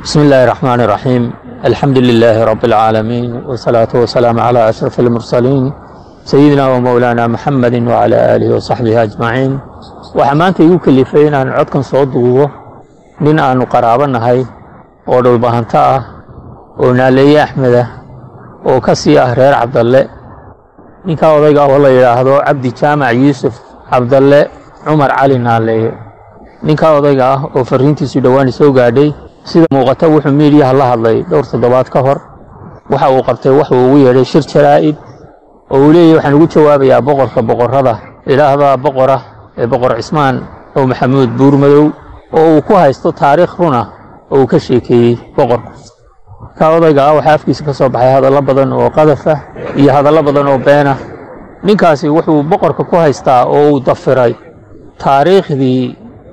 بسم الله الرحمن الرحيم. الحمد لله رب العالمين، والصلاة والسلام على أشرف المرسلين سيدنا ومولانا محمد وعلى آله وصحبه أجمعين. وحمانت يكلفين أن عدكن صوته من أن قرابناهي ودول بهنتا ونالي أحمد وكسي أهرير عبد الله ninka odayga oo la yiraahdo Cabdi Jaamac Yuusuf Cabdalle Umar Ali Naale. ninka odayga oo fariintiisu dhawaan soo gaadhay sida muuqata wuxuu meediyaha la hadlay dhowr toddobaad ka hor waxa uu qabtay wax uu ugu yeeray shir jaraa'id oo uu leeyahay waxaan ugu jawaabayaa boqorada ilaahda boqora ee boqor Cismaan oo Maxamuud Buurmadow oo uu ku haysto taariikh runa oo ka sheekeeyay boqorka ka odayga waxa afkiisa ka soo baxay hadallo badan oo qadaf ah iyo hadallo badan oo been ah. ninkaasi wuxuu boqorka ku haystaa oo uu dafiray taariikhdii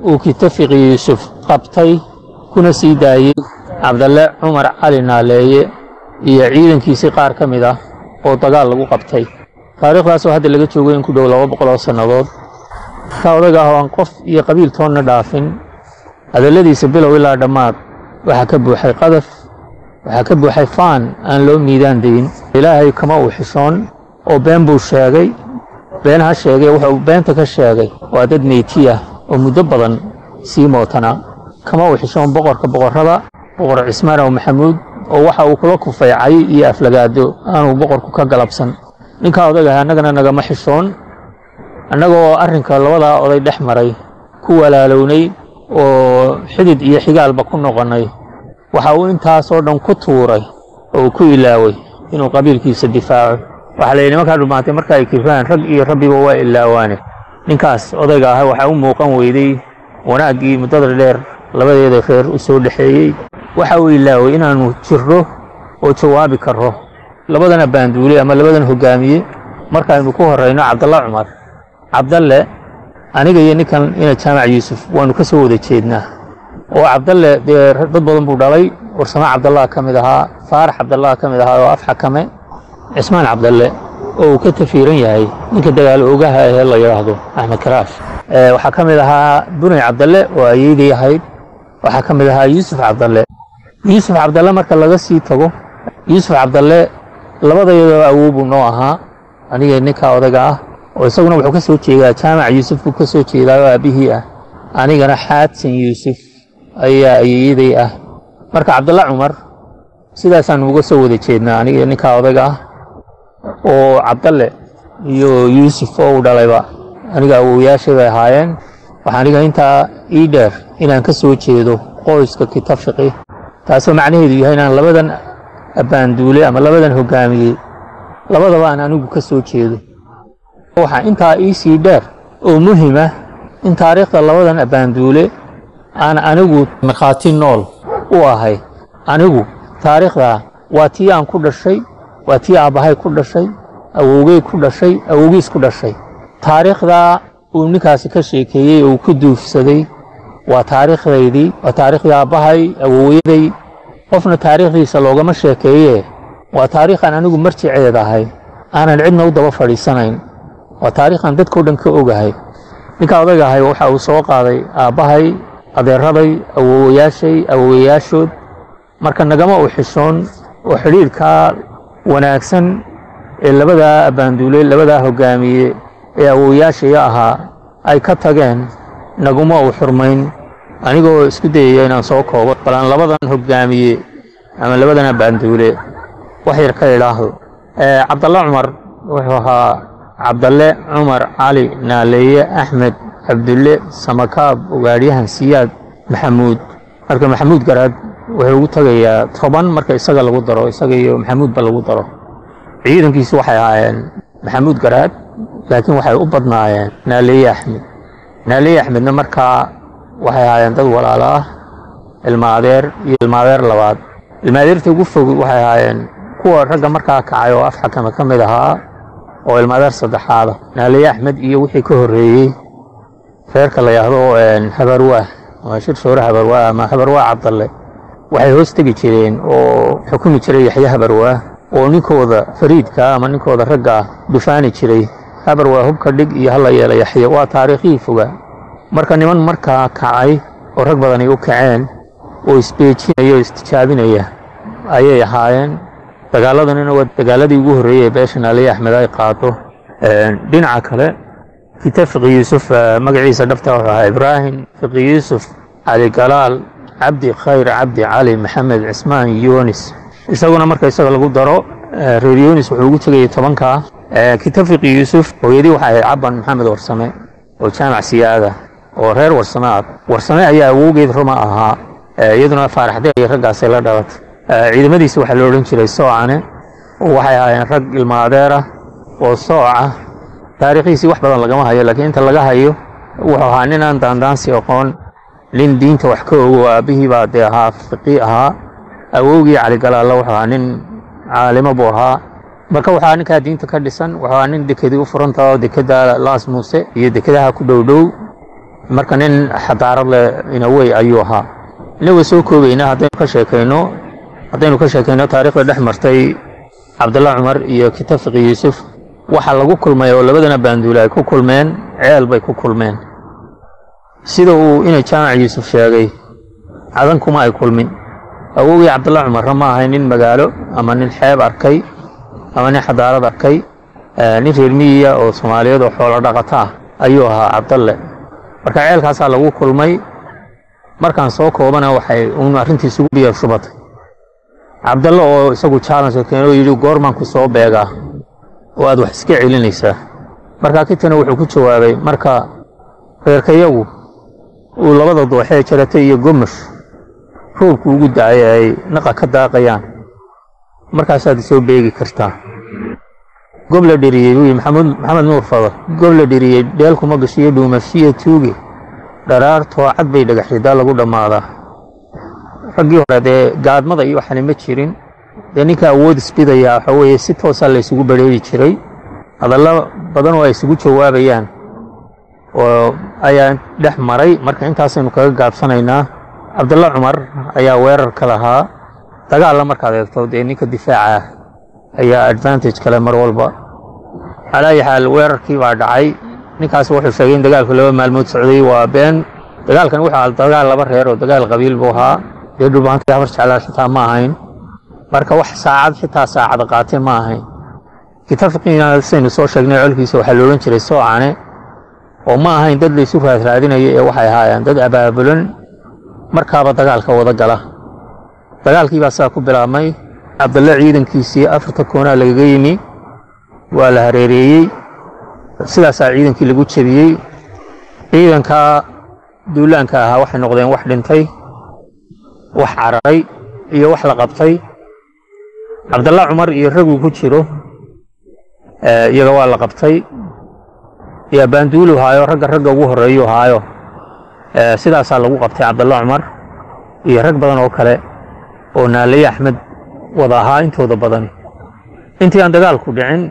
uu kitafiq Yuusuf qabtay kuna sii daayay Cabdalle Umar Ali Naaleeye iyo ciidankiisii qaar ka mid ah oo dagaal lagu qabtay. taariikhdaas oo hadda laga joogo in ku dhow 200 sanadood. ka odayga aan qof iyo qabiil toonna dhaafin hadalladiisa bilow ilaa dhammaad waxa ka buuxay qadaf, waxa ka buuxay faan aan loo miidaan deyn. ilaahay kama uu xishoon oo been buu sheegay, beenha sheegay wuxuu beenta ka sheegay waa dad meetiya oo muddo badan sii mootana. kama uu xishoon boqorada boqor Cismaan oo Maxamuud oo waxa uu kula kufaycay iyo aflagaado aanu boqorku ka galabsan. ninka odayga annagana nagama xishoon, annagoo arrinka labada oday dhex maray ku walaalownay oo xidid iyo xigaalba ku noqonay. waxa uu intaas oo dhan ku tuuray oo ku ilaaway inuu qabiilkiisa difaaco. waxa la yidhi markaa dhumaatay marka ay kifaan rag iyo rabbiba waa ilaawaane. ninkaas odayga ah waxa uu muuqan weyday wanaagii muddada dheer labadeeda reer u soo dhaxeeyay. waxa uu ilaaway inaanu jirro oo jawaabi karo labadana baanduule ama labadan hogaamiye. markaaynu ku horeyno Cabdalle Umar Cabdalle aniga iyo ninkan ina Jaamac Yuusuf waanu ka soo wada jeednaa oo Cabdalle dad badan buu dhalay. warsama Cabdalle ka mid ahaa, Faarax Cabdalle ka mid ahaa oo af xakame, Cismaan Cabdalle oo ka tafiiran yahay ninka dagaal ogaha ee la yiraahdo Ahmed Karaash. waxa ka mid ahaa Bunay Cabdalle oo ayeeyay ahayd. waxa ka mid ahaa Yuusuf Cabdalle marka laga sii tago Yuusuf Cabdalle labadayada awoobu noo ahaa aniga ninka odayga ah oo isaguna wuxuu ka soo jeedaa Jaamac Yuusuf uu ka soo jeedaa aabihii ah, anigana Xaadsan Yuusuf ayaa ayeeyay ah. marka Cabdalle Umar sidaasaan uga soo wada jeednaa aniga ninka odayga ah oo Cabdalle iyo Yuusuf oo dhalayba aniga awooyaashay ahaayeen. waxaan aniga intaa ii dheer inaan ka soo jeedo qoyska kitafiqi, taasoo macnaheedu yahay inaan labadan abaanduule ama labadan hogaamiye labadaba aan anigu ka soo jeedo. waxa intaa ii sii dheer oo muhiim ah in taariikhda labadan abaanduule aan anigu markhaati nool u ahay. anigu taariikhda waa tii aan ku dhashay, waa tii aabahay ku dhashay, awowgay ku dhashay, awowgiis ku dhashay. taariikhda uu ninkaasi ka sheekeeyay oo ku duufsaday waa taariikhdeedii, waa taariikhdii aabahay, awowyaday. qofna taariikhdiisa loogama sheekeeye waa taariikhan anigu marjiceeda ahay, aanan cidna u daba fadhiisanayn. waa taariikhan dadkoo dhan ka ogahay. ninka odayga ahay waxa uu soo qaaday aabahay, adeeraday, awowayaashood. marka nagama u xishoon oo xiriirka wanaagsan ee labada abaanduule labada hogaamiye ee awowayaashaya ahaa ay ka tageen naguma u xurmayn. anigoo isku dayay inaan soo koobo balan labadan hogaamiye ama labadan abaanduule wax yar ka ilaahdo. Cabdalle Umar wuxuu ahaa Cabdalle Umar Ali Naaleeye Axmed Cabdulle Samakaab ugaadhiyahan Siyaad Maxamuud. marka Maxamuud Garaad wuxuu ugu tagayaa 10 marka isaga lagu daro, isaga iyo Maxamuud ba lagu daro. ciidankiisu waxay ahaayeen Maxamuud Garaad laakiin waxay u badnaayeen Naaleeye Axmedna markaa waxay ahaayeen dad walaalo ah, ilma adeer iyo ilma adeer labaad. ilma adeerta ugu fog waxay ahaayeen kuwa ragga markaa kacay oo af xakame ka mid ahaa oo ilma adeer saddexaad. Naaleeye Axmed iyo wixii ka horeeyay reerka la yiraahdo Habarwaa ama Shoore Habarwaa ama Habarwaa Cabdalle waxay hoos tagi jireen oo xukumi jiray Yaxya Habarwaa oo ninkooda fariidka ama ninkooda ragga dufaani jiray. Habarwaa hubka dhig iyo hal yeelay Yaxya waa taariikhii foga. marka niman markaa kacay oo rag badan ay u kaceen oo isbeejinaya oo istijaabinaya ayay ahaayeen. dagaaladana waa dagaaladii ugu horreeyay ee beeshan Ali Axmed ay qaado. dhinaca kale Kitaab Fiqi Yuusuf magaciisa dhabta wuxuu ahaa Ibraahim Fiqi Yuusuf Ali Galaal Cabdi Khayr Cabdi Cali Maxamed Cismaan Yunis. isaguna marka isaga lagu daro reer Yunis wuxuu ugu tagay 10ka. Kitaab Fiqi Yuusuf hooyadii waxa ay Caban Maxamed Warsame oo jaamac siyaada oo reer Warsame ayaa awowgeed Roma ahaa. iyaduna faaraxday ay raggaas la dhalatay. ciidamadiisa waxa loo oran jiray Soocane oo waxay ahaayeen rag ilma adeer ah oo Sooca. taariikhiisi wax badan lagama hayo laakiin inta laga hayo wuxuu ahaa nin aan daandaansi aqoon, nin diinta wax ka ogo. aabihii baa dee ahaa fiqi ahaa. awowgii Cali Galaal wuxuu ahaa nin caalimo buu ahaa. marka waxaa ninkaa diinta ka dhisan. wuxuu ahaa nin dekedii u furanta oo dekeda Laas Muuse iyo dekedaha ku dhow marka nin xadaarad leh inawey ayuu ahaa. inaga soo koobayna haddaynu ka sheekayno taariikhda dhex martay Cabdalla Cumar iyo Kitaab Fiqi Yuusuf. waxa lagu kulmay oo labadana baanduula ay ku kulmeen ceel bay ku kulmeen. sida uu inay jaamac Yuusuf sheegay cadan kuma ay kulmin. awowgii Cabdalla Cumar ma ahayn nin magaalo ama nin xeeb arkay ama nin xadaarad arkay. nin reer miyiga oo Soomaaliyeed oo xoolo dhaqata ah ayuu ahaa Cabdalle. marka ceelkaasaa lagu kulmay. markaan soo koobana waxay arrintiisu ugu biyo shubatay. Cabdalle oo isagu challenge keenay yiri goormaan ku soo beegaa oo aad wax iska celinaysaa. marka kitana wuxuu ku jawaabay marka reerkayagu uu labada dooxee jaratay iyo gomash roobku ugu dacay ay naqa ka daaqayaan markaasaad soo beegi kartaa. gobla dhiriyay uu Maxamed Nuur Fadal gobla dhiriyay dheelkuma gashiyo dhuumashiyo tuuge dharaartoo cad bay dhagaxridaa lagu dhammaadaa. raggii hore dee gaadmada iyo waxani ma jirin. dee ninka awood isbidaya waxa weeye si toosa la isugu badheeri jiray. hadallo badan oo ay isugu jawaabayaan oo ayaa dhex maray. marka intaasaynu kaga gaabsanaynaa. Cabdalla Cumar ayaa weerar ka lahaa. dagaalla markaad eegto dee ninka difaaca ayaa advantage kale mar walba. calaa xaal weerarkii baa dhacay. ninkaas wuxuu sheegay in dagaalku 2 maalmood socday. waa been. dagaalkan wuxuu ahaa dagaal laba reer oo dagaal qabiil buu ahaa. dee dhulbaanta habar jeclaa xitaa ma ahayn. marka wax saacad qaatay ma ahayn. Kitaab Fiqina saynu soo sheegnay colkiisa waxa loo oran jiray Soocane oo ma ahayn dad la isu raadinayay ee waxay ahaayeen dad abaabulan markaaba dagaalka wada gala. dagaalkii baa saa ku bilaabmay. Cabdalle ciidankiisii 4 koona laga yimi waa la hareereeyay. sidaas ciidankii lagu jabiyay. ciidanka duulaanka ahaa waxay noqdeen wax dhintay, wax cararay iyo wax la qabtay. Cabdalla Cumar iyo ragu ku jiro iyaga waa la qabtay. yaa baanduulu haayo ragga ugu horeeyo haayo. sidaas lagu qabtay Cabdalla Cumar iyo rag badan oo kale oo Ali Axmed wada ahaa intooda badan. intii aan dagaalku dhicin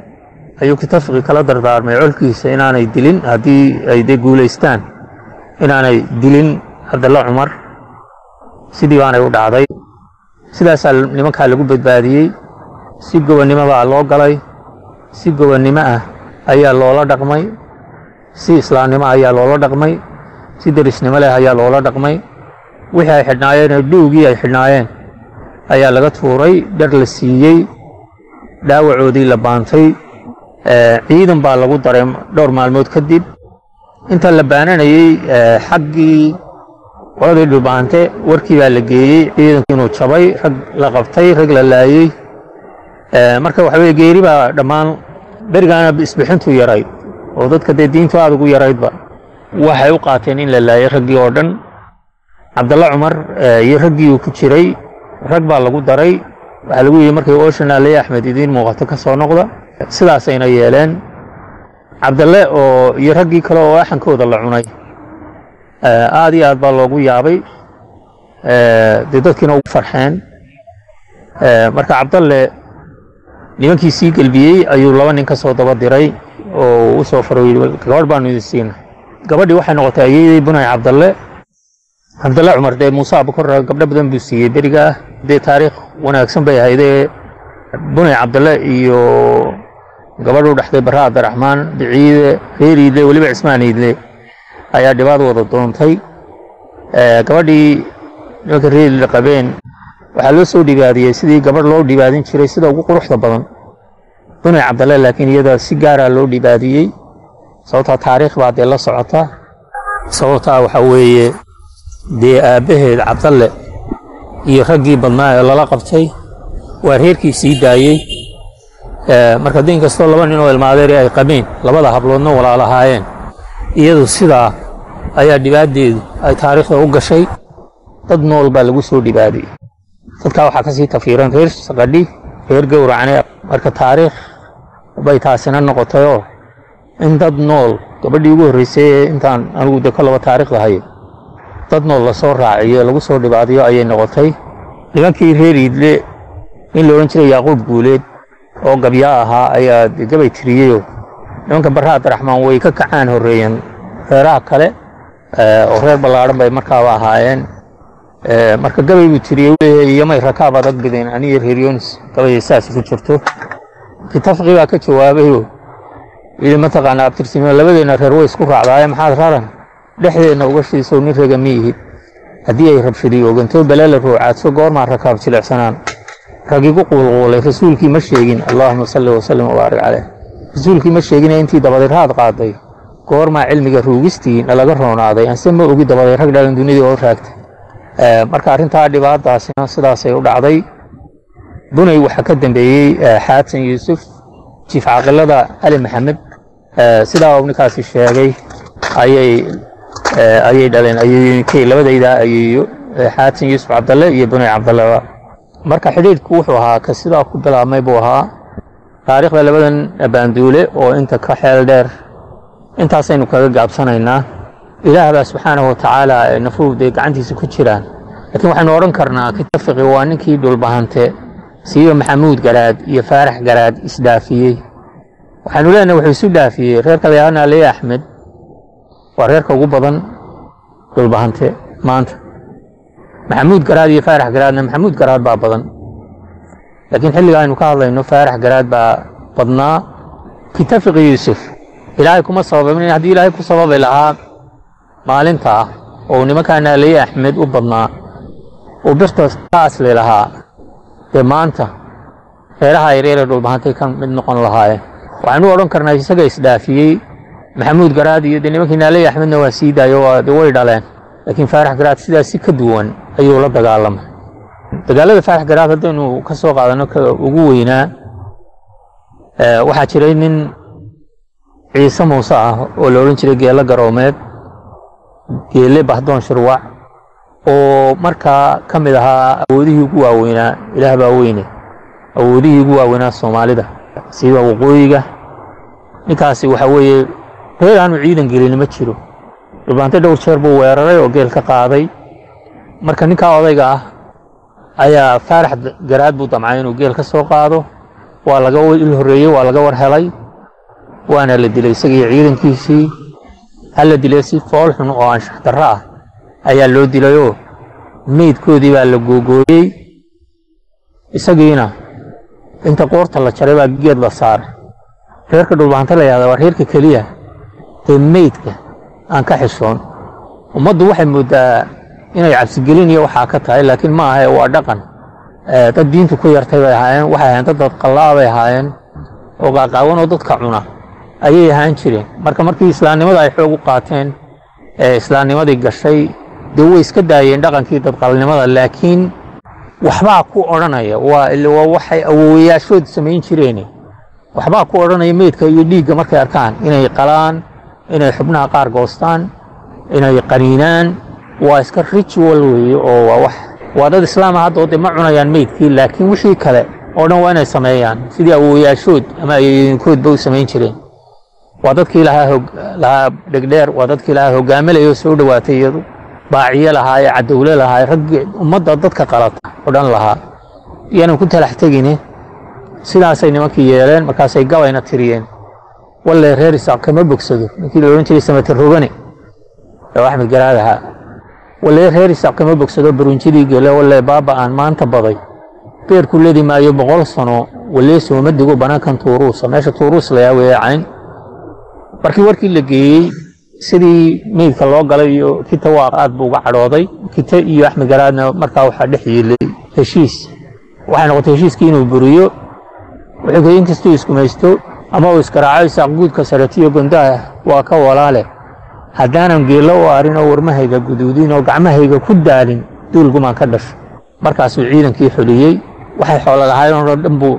ayuu Kitaab Fiqi kala dardaarmay colkiisa inaanay dilin haddii ay guuleystaan inaanay dilin Cabdalla Cumar. sidii baanay u dhacday. sidaas nimanka lagu badbaadiyay. si gobonimo baa loo galay. si gobonimo ah ayaa loola dhaqmay. si islaamnimo ayaa loola dhaqmay. si darisnimo leh ayaa loola dhaqmay. wixii ay xidhnaayeen dhuugii ay xidhnaayeen ayaa laga tuuray. dhar la siiyey. dhaawacoodii la baantay. ciidan baa lagu daray dhowr maalmood kadib. inta la baananayay xaggii qoladii dhulbaante warkii baa la geeyey ciidankii inuu jabay. rag la qabtay, rag la laayay. marka waxa weeye geeri baa dhammaan berigaana isbixintu yaray oo dadka dee diintu aad ugu yaraydba waxay u qaateen in la laayay raggii oo dhan. Cabdalla Cumar iyo raggii uu ku jiray rag baa lagu daray. waxa lagu yiri markay Ocean Ali Axmed idiin muuqato ka soo noqda. sidaasayna yeeleen. Cabdalle oo iyo raggii kale oo axankooda la cunay aad iyo aad baa loogu yaabay. dee dadkiina ugu farxeen. marka Cabdalle nimankii sii galbiyey ayuu 2 nin ka soo daba diray oo u soo faray gabadh baan idin siinay. gabadhii waxay noqotay ayeeyay Bunay Cabdalle. Cabdalla Cumar dee Muuse Abukar gabdho badan buu siiyey beriga. dee taariikh wanaagsan bay ahaydee Bunay Cabdalle iyo gabadhu dhaxday Barra Abdiraxmaan Biciide Reeriide waliba Cismaan Iidle ayaa dhibaad wada doontay. gabadhii nimanka reer la qabeen waxaa loo soo dhibaadiyey sidii gabadh loo dhibaadin jiray sida ugu quruxda badan bunay cabdalle laakiin iyada si gaara loo dhibaadiyey sababtaa taariikh baa dee la socota sababtaa waxaa weeye dee aabbaheed cabdalle iyo raggii badnaa ee lala qabtay waa reerkii sii daayey marka din kastoo laba nin oo ilmaadeeri ay qabeen labada habloodna walaalahaayeen iyadu sidaa ayaa dhibaadeedu ay taariikhda u gashay dad nool baa lagu soo dhibaadiyey dadkaa waxaa kasii tafiiran reer saqadhi reer gowracane marka taariikh bay taasina noqotayoo in dad nool gabadhii ugu horreysay ee intaan anigu de kolaba taariikhda hayo dad nool lasoo raaciyo lagu soo dhibaadiyo ayay noqotay nimankii reer iidle in la odhan jiray yaaquub guuleed oo gabyaa ahaa ayaa gabay tiriyeyoo nimanka barra abdiraxmaan way ka kacaan horreeyeen reeraha kale oo reer ballaadhan bay markaaba ahaayeen marka gabay buu tiriyey leeyahay iyomay rakaab adag bideen aniyo reer yoonis gabay saas ku jirto kitafqi baa ka jawaabayoo yidhi mataqaanaa abtirsiimo labadeena reer way isku raacdaaye maxaad raran dhexdeedna uga shiisow nin rega miyihid haddii ay rabshadii ogantoo balaala ruucaadso goormaa rakaab jilicsanaan ragii ku quulquulay rasuulkii ma sheegin allaahuma salli wasallim wabaarik caleyh rasuulkii ma sheegine intii dabadeed raad qaaday goormaa cilmiga ruugistii nalaga roonaaday anse ma ogi dabadeed rag dhalan dunidii oo raagtay marka arrintaa dhibaataasina sidaasay u dhacday bunay waxaa ka dambeeyey xaadsan yuusuf jiif caaqilada ali maxamed sidaa ninkaasi sheegay ayay dhaleen ayooyinkay labadayda ayeeyo xaadsan yuusuf cabdalle iyo bunay cabdalle marka xidhiidhku wuxuu ahaa ka sidaa ku bilaabmay buu ahaa taariikhda labadan baanduule oo inta ka xeel dheer intaasaynu kaga gaabsanaynaa ilaah baa subxaanahu watacaala nafuhu dee gacantiisa ku jiraan laakiin waxaynu odhan karnaa kitafaqi waa ninkii dhulbahante siiba maxamuud garaad iyo faarax garaad isdhaafiyey waxaynu leenahay wuxuu isu dhaafiyey reerka layaana ali axmed waa reerka ugu badan dhulbahante maanta maxamuud garaad iyo faarax garaadna maxamuud garaad baa badan laakiin xilliga aynu ka hadlayno faarax garaad baa badnaa kitafaqi yuusuf ilaahay kuma sababin haddii ilaahay ku sababi lahaa maalintaa oo nimankaana ali axmed u badnaa oo birta ka asli lahaa dee maanta reeraha yaryar ee dhulbahantay ka mid noqon lahaayeen waxaynu odhan karnaa isaga isdhaafiyey maxamuud garaad iyo dee nimankii naali axmedna waa sii daayo way dhaleen laakiin faarax garaad sidaas si ka duwan ayuu la dagaalamay dagaalada faarax garaad haddaynu ka soo qaadano ka ugu weynaa waxaa jiray nin ciise muuse ah oo la odhan jiray geelo garoomeed geele bahdoon shirwac oo markaa ka mid ahaa awoodihii ugu waaweynaa ilaah baa weyne awoodihii ugu waaweynaa soomaalida sida waqooyiga ninkaasi waxaa weeye reer aanu ciidan gelin ma jiro dhulbahante dhowr jeer buu weeraray oo geel ka qaaday marka ninkaa odayga ah ayaa faarax garaad buu damcay inuu geel ka soo qaado waa laga il horreeyey waa laga war helay waana la dilay isagii ciidankiisii hal la dilay si fool xun oo anshax darro ah ayaa loo dilayoo meydkoodii baa la googooyey isagiina inta qoorta la jaray baa geed la saaray reerka dhulbahante la yahda waa reerka keliya dee meydka aan ka xishoon ummaddu waxay mooddaa inay cabsigelin iyo waxaa ka tahay laakiin ma ahae waa dhaqan dad diintu ku yartay bay ahaayeen waxay ahaayeen dad dadqallaa bay ahaayeen oo qaaqaawan oo dadka cuna ayay ahaan jireen markii islaamnimada ay xoog u qaateen ee islaamnimadii gashay dee way iska daayeen dhaqankii dadqalnimada laakiin waxbaa ku odhanaya waa waxay awoowayaashood samayn jireen waxbaa ku odhanaya meydka iyo dhiigga markay arkaan inay qalaan inay xubnaha qaar goostaan inay qaniinaan waa iska ritual weeye oo waa dad islaama hadda dee ma cunayaan meydkii laakiin wixii kale oo dhan waa inay sameeyaan sidii awoowayaashood ama ayooyinkoodba u samayn jireen waa dadkii lahaa dhegdheer waa dadkii lahaa hogaamilayoo soo dhowaatay iyadu baaciye lahaa ee cadowle lahaa raggi ummadda dadka qalata oo dhan lahaa iyaanan ku talax tegine sidaasay nimankii yeeleen markaasay gabayna tiriyeen walle reer isaaq kama bogsado ninkii la odhan jiray samatir rogane oo axmed garaad ahaa walle reer isaaq kama bogsado barunjidii gele walle baaba aan maanta baday beerku ledi maayo 100 sano walle sooma digo banaankan tuuruusa meesha tuuruus la yaaweecayn markii warkii la geeyey sidii meydka loo galay iyo kita waa aad buu uga cadhooday kita iyo Axmed Garaadna markaa waxaa dhex yeelay heshiis waxay noqotay heshiiskii inuu buriyo wuxuu inkastoo isku maysto ama uu iskaraaco saaqguudka saratiyo gondaha waa ka walaale haddaanan geelo u arin oo warmahayga guduudin oo gacmahayga ku daalin duulgumaan ka dhasho markaasuu ciidankii xuliyey waxay xoolo lahaayeen oo dhan buu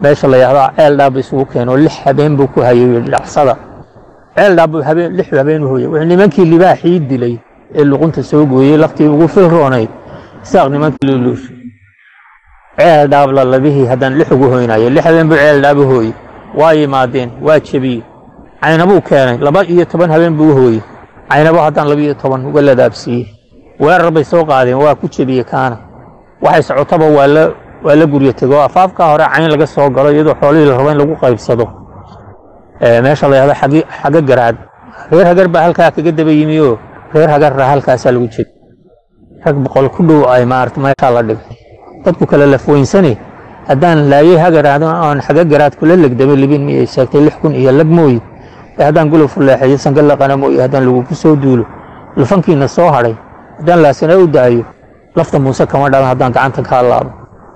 meesha la yiraahdo ceel dhaab isugu keenay 6 habeen buu ku hayay dhacsada ceel dhaab habeen 6 habeen hooyay wuxuu nimankii libaaxii dilay ee luqunta soo gooyay laftii ugu filroonay saaq nimankii luulush ceel dhaab la labihii haddaan 6 ugu hooynaayay 6 habeen buu ceel dhaab hooyay waa yimaadeen waa jabiyey caynabuu keenay 12 habeen buu hooyay caynabo haddaan 12 uga ladaabsiiyey weerar bay soo qaadeen waa ku jabiyey kaana waxay socotaba waa la guriyo tago afaafka hore cayn laga soo galo iyadoo xoolihii la rabo in lagu qaybsado meesha la yiraahdo xaga garaad reer hagar baa halkaa kaga daba yimiyo reer hagar halkaas lagu jid rag boqol ku dhow ay maartay meesha la dhigay dadku kala lafweynsanay haddaan laayay hagaraad aan xaga garaad kula lagdamay libin miyay sheegtay 6000 iyo lagmooy haddaan guluf leexay sangal la qanamo iyo haddaan lagu soo duulo lufankiina soo haray haddaan laasana u daayo lafta muuse kama dhalan haddaan gacanta ka laabo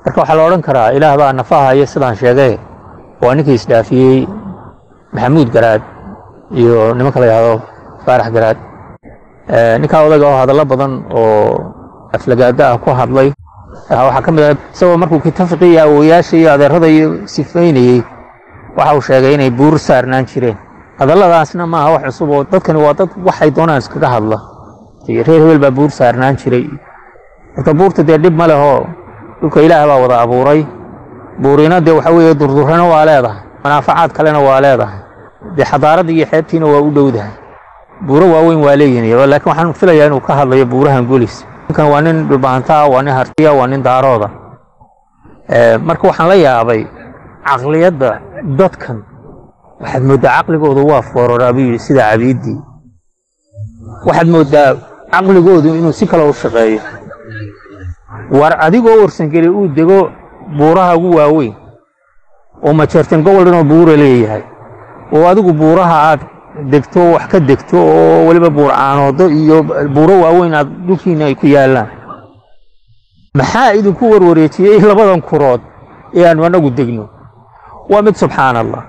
marka waxa la oran karaa ilaah baa nafaha iyo sidaan sheegay waa ninkii isdaafiyay maxamuud garaad iyo nimanka la yiraahdo faarax garaad ninka odaga oo hadallo badan oo aflagaada ku hadlay waxa kamid ah sabab markuu kitaabqiya awooyaasha iyo adeerada iyo sifeynayay waxa uu sheegay inay buur saarnaan jireen hadalladaasna ma aha wax cusub oo dadkani waa dad waxay doonaan iskaga hadla reer hebel baa buur saarnaan jiray marka buurta dee dhib ma leho dhulka ilaah baa wada abuuray buurina dee waxa weeye durdurana waa leedahay manaafacaad kalena waa leedahay dee xadaarada iyo xeebtiina waa u dhowdahay buuro waaweyn waa leeyihiin laakiin waxaan filayaa inuu ka hadlayo buurahan gulis kan waa nin dhulbaanta waa nin hartiya waa nin daarooda marka waxaan la yaabay caqliyadda dadkan waxaad moodaa caqligoodu waa fooraraabi sida cabiidii waxaad moodaa caqligoodu inuu si kale u shaqeeyo war adigoo warsan gali uu dego buuraha ugu waaweyn oo ma jeertan gobol dhan oo buura leeyahay oo adigu buuraha aad degto wax ka degto oo waliba buur aanoodo iyo buuro waaweyn aad dhulkiina ay ku yaalaan maxaa idinku warwareejiyay labadan kurood ee aan wanagu degno waa mid subxaanallah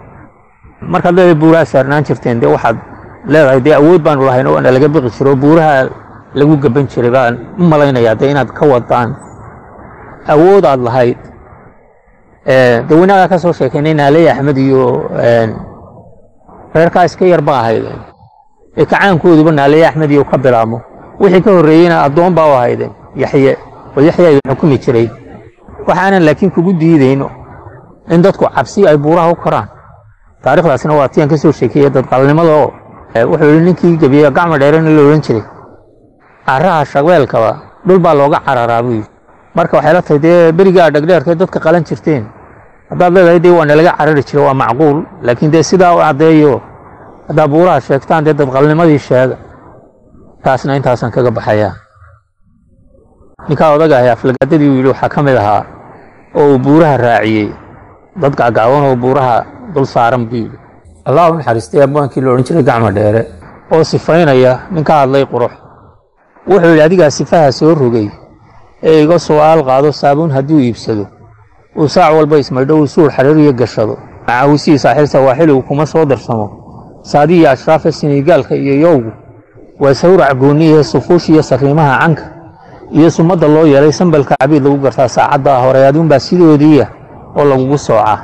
marka leeyahay buuraha saarnaan jirteen dee waxaad leedahay dee awood baan u lahayn oo aan laga baqi jiro buuraha lagu gaban jiray baan u malaynayaa dee inaad ka wadaan awood aad lahayd dee wanaga ka soo sheekaynay Naaley Axmed iyo reerka iska yar baa ahaydeen kacaankooduba Naaley Axmed iyo ka bilaamo wixii ka horeeyayna adoon baa u ahaydeen Yaxye ay xukumi jiray waxaana laakiin kugu diideyno in dadku cabsi ay buuraha u koraan taariikhdaasina waa tiin ka soo sheekay dad qalnimada oo wuxuu ninkii gabiya gacmo dheerana la oran jiray araha shabeelkaba dhul baa looga cararaabay marka waxay la tahay dee beriga dhagdheerka dadka qalan jirteen haddaad leedahay dee waa laga carari jiray waa macquul laakiin dee sidaa u cadeeyo haddaa buuraha sheegtaan dee dad qalnimadii sheega taasna intaasan kaga baxayaa ninka odaga ah aflagaadadii uu yiri waxa kamid ahaa oo buuraha raaciyay dad gacaawan oo buuraha dul saaran bii Allah u naxariistay abaankii loo oran jiray gacmo dheere oo sifaynaya ninka hadlay qurux wuxuu yiri adiga sifaha soo rogay ee iga su'aal qaado saabuun hadii uu iibsado oo saac walba ismaydhow suur xariiriyo gashado caawisi saaxil sawaaxil uu kuma soo darsamo saadiya ashraaf Senegalka iyo yowgu waa sawrac gooniye sufuush iyo sariimaha canka iyo sumada loo yeelay sambalka cabiid lagu gartaa saacada hore aduun baa sidoodiya oo lagu sooca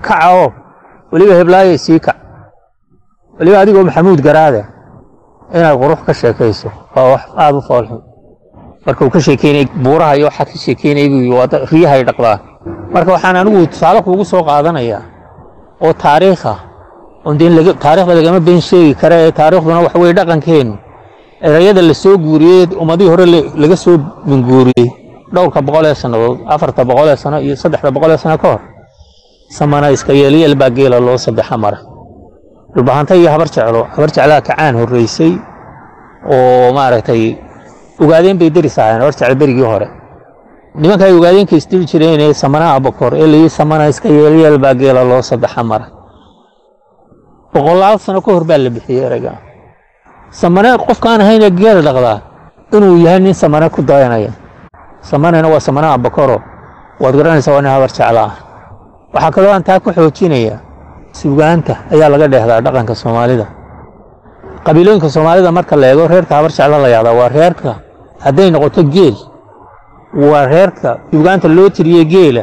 kaco waliba heblaayay siika waliba adigoo maxamuud garaade inaad qurux ka sheekayso waa wax aad u foolxun marka uu ka sheekeynay buuraha iyo waxa ka sheekeynay wada riyahay dhaqdaa marka waxaan anigu tusaale kuugu soo qaadanayaa oo taariikh ah oo taariikhda lagama been sheegi kara ee taariikhduna wax way dhaqankeenu erayada la soo guuriyay umadii hore laga soo minguuriyay dhowrka 100 sanadood 400 sano iyo 300 sano ka hor samana iska yeeliyay baageela loo saddex mara dhulbaantay iyo habar jeclaa kacaan horeysay oo maaragtay ugaadeen bay darisaayeen habar jecel berigii hore nimanka ay ugaadeen ka istil jireen ee samana abakor ee leeyahay samana iska yeeliyay baageela loo saddex mara boqolaal sano ka hor baa la bixiyay erayga samane qofkaan ahayn geel dhaqdaa inuu yahay nin samane ku dayanaya samanena waa samana abakoro waad garanaysaa waa habar jeclaa waxa kale oo aan taa ku xoojinaya suugaanta ayaa laga dheehdaa dhaqanka Soomaalida qabiilooyinka Soomaalida marka la eego reerka habar jeclaa la yaada waa reerka haday noqoto geel waa reerka suugaanta loo tiriyay geela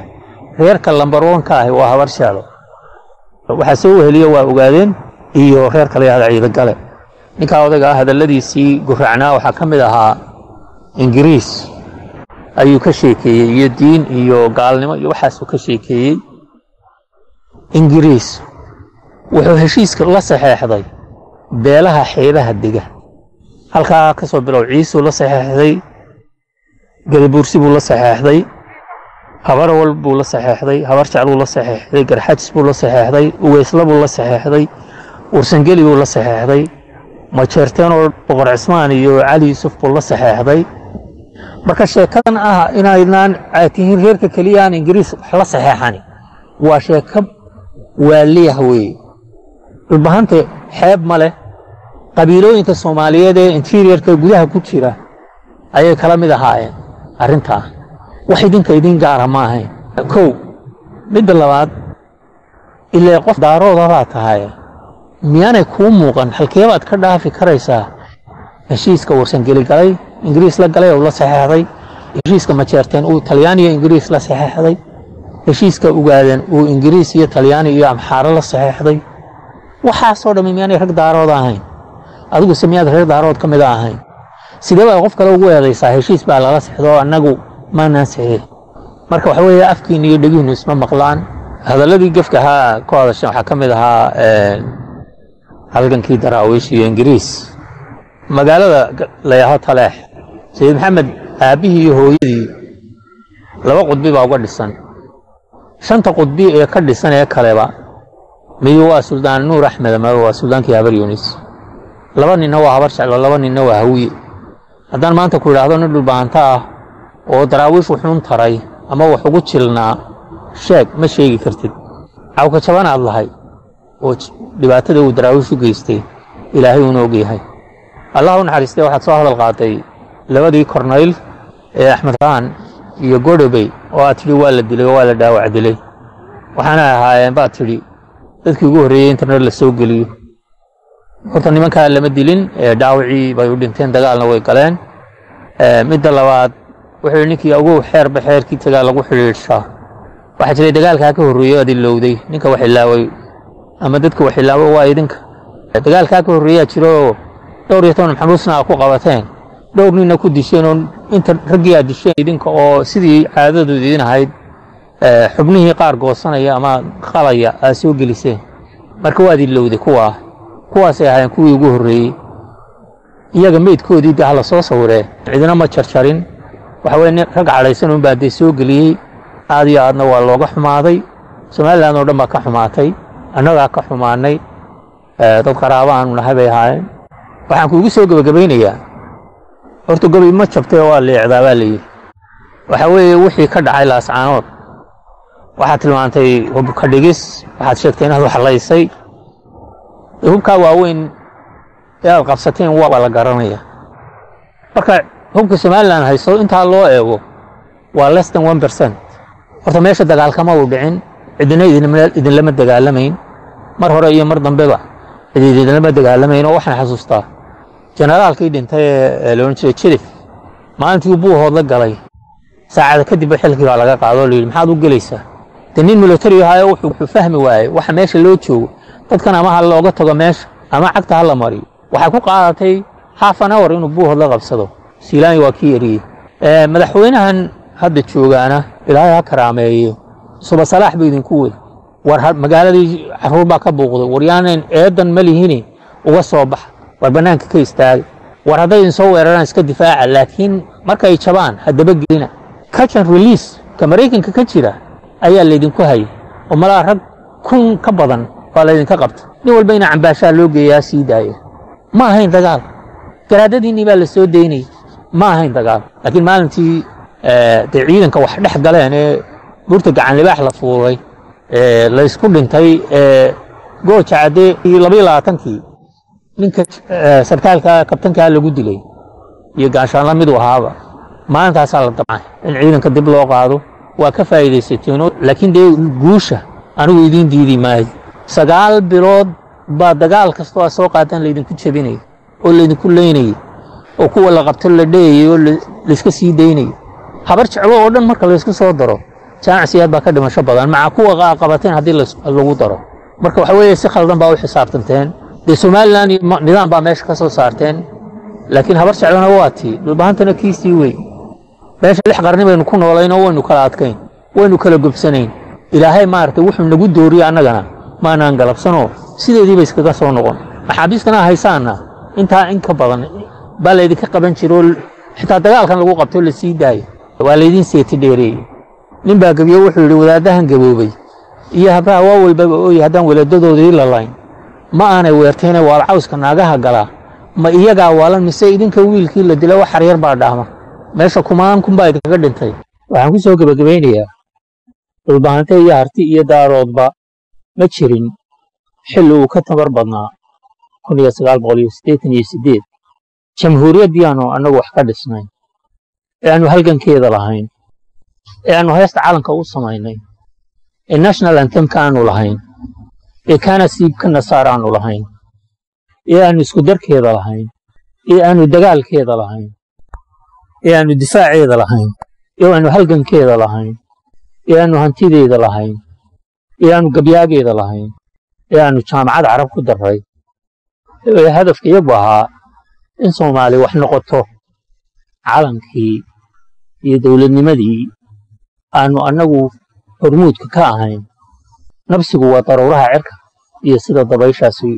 reerka lambar 1 ka ah waa habar jeclo waxa soo weheliyo waa ogaadeen iyo reerka la yaada ciida gale ninka odaga hadaladiisii guracnaa waxa kamid ahaa Ingiriis ayuu ka sheekeeyay iyo diin iyo gaalnimo iyo waxaas uu ka sheekeeyay Ingiriis wuxuu heshiiska la saxeexday beelaha xeebaha diga halka ka soo bilow ciisu la saxeexday galbuursi buu la saxeexday habar walbuu la saxeexday habar jecluu la saxeexday garxads buu la saxeexday uweysla buu la saxeexday ursangeli buu la saxeexday majeerteen boqor Cismaan iyo Cali Yusuf buu la saxeexday marka sheekadan inaynaan aatihin reerka kaliya aan Ingiriis la saxeexani waa sheekab waaliyahay dhulbahanta xeeb male qabiilooyinka Soomaaliyeed ee interiorka gudaha ku jira ayay kala mid ahaayeen arinta wax idin gaar ma ahayn koow mid labaad ilaa qof daarooda baa tahay miyaanay ku muuqan halkee baad ka dhaafi karaysaa heshiiska Warsangeli galay Ingiriis la galay oo la saxeexday heshiiska majeerteen uu Talyaaniga Ingiriis la saxeexday heshiiska ugaadeen uu Ingiriis iyo Talyaani iyo Amxaar la saxeexday waxa soo dhammeeyay rag daarood ahayn adigu sameeyay reer daarood kamid ahayn sidee baa qof kale ugu eedaysaa heshiis baa laga saxdo anagu ma naasay marka waxa weeye afkiina iyo dhagihiinu isma maqlaan hadaladii gafka ha ku hadashay waxa kamid ahaa halgankii daraawiish iyo Ingiriis magaalada la yahay Taleex Sayid Maxamed aabihi iyo hooyadii laba qudbi baa uga dhisan shanta qudbi ee ka dhisan ee kaleba miyu waa Suldaan Nuur Axmed ama waa Suldaankii Habar Yunis laba nin waa habar jeclo laba nin waa hawiye haddaan maanta ku yiraahdo nin dhulbaanta ah oo daraawiish wuxuun taray ama wax ugu jilnaa sheeg ma sheegi kartid awka jabanaad lahay oo dhibaatada uu daraawiish u geystay ilaahay uu og yahay Allah uu naxariistay waxa soo hadal qaatay labadii korneyl ee Axmed Khan iyo Godobey oo aadtii waa la dilay waa la dhaawac dilay waxaana ahaayeen baa tiri dadkii ugu horeeyay internet la soo galiyo horta nimanka lama dilin dhaawacii bay u dhinteen dagaalna way galeen mid labaad wuxuu ninkii ugu xeerkii tagaa lagu xiriirshaa waxa jiray dagaalka ka horeeyay adilowday ninka wax ilaaway ama dadka wax ilaawo waa idinka dagaalka ka horeeyay jiro dhowr iyo 10 maxbuusna ku qabateen dhowr nina ku disheen oo inta ragii aad disheen idinka oo sidii caadadu idin ahayd xubnihii qaar goosanaya ama qalaya ay soo geliseen marka waa adilowday kuwaas ay ahaayeen kuwii ugu horeeyay iyaga meedkoodii gaar la soo sawirey cidina ma jarjarin waxa weeye rag calaysan oo baad soo galiyay aad iyo aadna waa looga xumaaday Soomaaliland oo dhan ba ka xumaatay annaga ka xumaanay dad qaraabaan nahay bay ahaayeen waxaan kuugu soo gabagabeynayaa horta gobi ma jabtay oo leecdaa baa leeyahay waxa weeye wixii ka dhacay laascaanood waxa tilmaantay hubka dhigis waxaad sheegtay inaad wax laysay hubka waaweyn ee qabsateen waa la garanaya marka hubka Soomaaliland hayso inta loo eego waa less than 1% horta meesha dagaalkama u dhicin idin lama dagaalamayn mar hore iyo mar dambeba idin lama dagaalamayn oo waxaan xasuustaa generaalkii dhintay ee Leonard Chirif maalintii buu hood la galay saacad kadib xilkii baa laga qaado leeyahay maxaad u galaysaa nin military ah wuxuu fahmi waayay waxa meesha loo joogo dadkan ama hal looga tago meesha ama cagta hal la mariyo waxa ku qaadatay half an hour inuu buu hood la qabsado Siilaani waa kii eriyay madaxweynahan hadda joogaana ilaahay ha karaameeyo suba salaax bay idinku weey war magaaladii caruur baa ka buuqday waryaaneen eedan ma lihini uga soo bax war banaanka ka istaag war haday in soo weeraraan iska difaaca laakiin marka ay jabaan hadaba gelina catch and release ka Mareykanka ka jira ayaa leedinku hayay oo malaa rag kun ka badan waa leedinka qabta nin walba ina cambaasha loo geeyaa sii daayo ma ahayn dagaal garaadadiinii baa la soo deynay ma ahayn dagaal laakiin maalintii ciidanka wax dhex galeen ee burta gacan libaax la fuulay la isku dhintay gooja cadde 22 ninka sarkaalka kabtanka lagu dilay iyo gaashaan la mid u ahaaba maantaas la dabcay in ciidanka dib loo qaado waa ka faa'iideysateen laakiin guusha anigu idin diidi maayo 9 bilood ba dagaal kasto soo qaadan leedinku jabinay oo leedinku leeynay oo kuwa la qabto la dheeyay oo la iska sii deynay habar jeclo oo dhan marka la isku soo daro jaansiyaad baa ka dhimasho badan maca kuwa qabateen hadii lagu daro marka waxa weeye si khaldan baa u xisaabtanteen Somaliland nidaam baa meesha ka soo saarteen laakiin habar jeclana waati dhulbaantana kiisii weey meesha lix qarni baynu ku noolayno waynu kala adkayn waynu kala gubsanayn ilaahay maartay wuxuu nagu dooriyay annagana maanaan galabsano sideedii bay iskaga soo noqon maxaabiiskana haysaana inta in ka badan baa la idinka qaban jiro xitaa dagaalkan lagu qabto la sii daayay waa la idin seeti dheereeyay nin baa gabiyo wuxuu yiri wadaadahan gaboobay iyo habaa walba oo hadan walaadadoodii la layn ma aanay weerteen waa cawska naagaha gala ma iyaga waalan mise idinka wiilkii la dilay wax xariir baa dhaama meesha kumaan baa idinka dhintay waxaan ku soo gabagabeynayaa dhulbaanta iyo harti iyo daaroodba ma jirin xilli uu ka tabar badnaa 1988 jamhuuriyaddiyaano annagu wax ka dhisnay aanu halgankeeda lahayn aanu heesta calanka u samaynay national anthem kaanu lahayn kana siibka nasaaraanu lahayn aanu isku darkeeda lahayn aanu dagaalkeeda lahayn aanu difaaceeda lahayn aanu halgankeeda lahayn aanu hantideeda lahayn aanu gabyaageeda lahayn aanu jaamacad carab ku daray hadafka iyagu ahaa in Soomaali wax noqoto calankii iyo dawladnimadii aanu annagu hormuudka ka ahayn nafsigu waa daruuraha cirka iyo sida dabayshaasi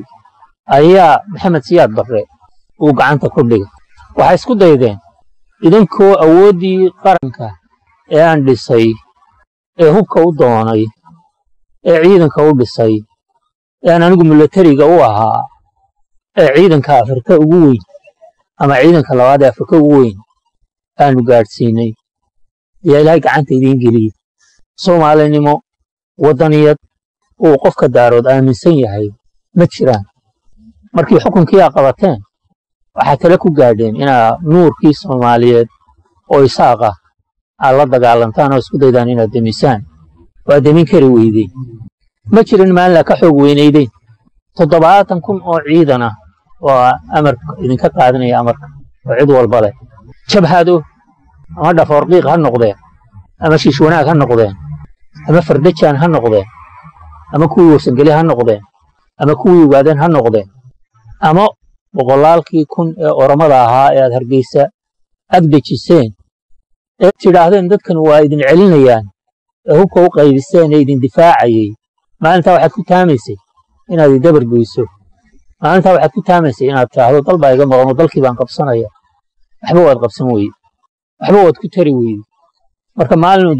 ayaa Maxamed Siyaad Barre uu gacanta ku dhigay waxa isku daydeen idinkoo awoodii qaranka ee aan dhisay ee hubka u doonay ee ciidanka u dhisay ee anigu militariga u ahaa ee ciidanka Afrika ugu weyn ama ciidanka labaad ee Afrika ugu weyn aanu gaarsiinay yaa ilaahay gacanta idin geliyay Soomaalinimo wadaniyad oo qofka daarood aaminsan yahay ma jiraan markii xukunkii qabateen waxa kale ku gaadheen ina nuurkii Soomaaliyeed oo isaaqa la dagaalantaan oo isku daydaan inaad demisaan waa demin kari weydeen ma jirin meel la ka xoog weynaydeen 70000 oo ciidan ah oo amar idinka qaadanaya amarka oo cid walba leh jabhado ama dhafoorqiiq ha noqdeen ama shiish wanaag ha noqdeen ama fardajaan ha noqdeen ama kuwii warsangeli ha noqdeen ama kuwii ugaadeen ha noqdeen ama boqolaalkii kun ee oramada ahaa ee aad Hargeysa agdejiseen ee tidhaahdeen dadkan waa idin celinayaan ee hubka u qaybiseen ee idin difaacayay maalinta waxaad ku taamaysay inaad dabar goyso maalinta waxaad ku taamaysay inaad taahdo dalba iga maqan dalkii baan qabsanaya waxba waad qabsan weeyay waxba waad ku tari weeyay marka maalin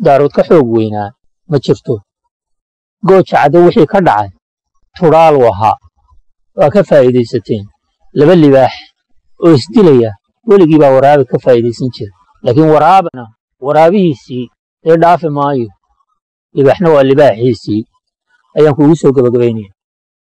daarood ka xoog weynaa ma jirto gooja cadde wixii ka dhacay turaal waha waa ka faa'iideysateen laba libaax oo isdilaya waligii baa waraabi ka faa'iideysan jiray laakiin waraabihiisii ee dhaafi maayo libaaxna waa libaaxiisii ayaan kugu soo gabagabeynaya